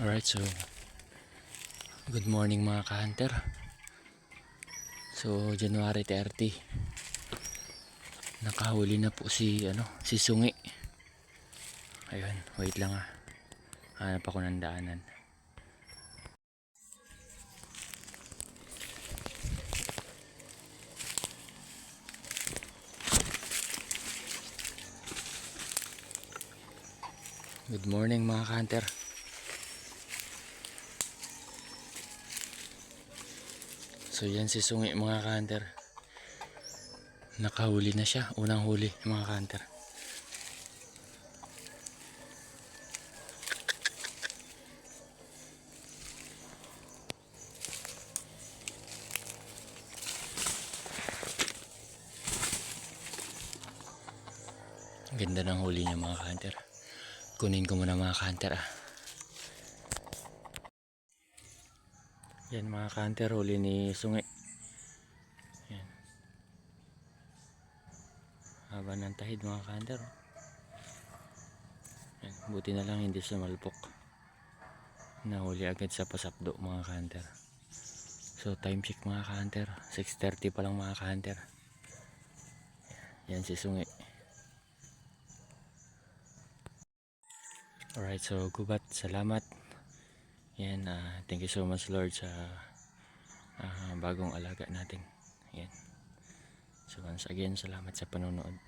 Alright, so good morning mga ka-hunter. So January 30, nakahuli na po si Sungi. Ayun, wait lang hanap ako ng daanan. Good morning mga ka-hunter. So yan si Sungi mga ka-hunter. Nakahuli na siya, unang huli mga ka-hunter. Ganda ng huli niya mga ka-hunter. Kunin ko muna mga ka-hunter Yan mga ka-hunter, huli ni Sungi. Yan. Haba ng tahid mga ka-hunter. Yan. Buti na lang hindi sumalpok. Nahuli agad sa pasapdo mga ka-hunter. So time check mga ka-hunter, 6:30 pa lang mga ka-hunter. Yan si Sungi. Alright, so gubat, salamat. Yan, thank you so much Lord sa bagong alaga natin. Yan. So once again, salamat sa panonood.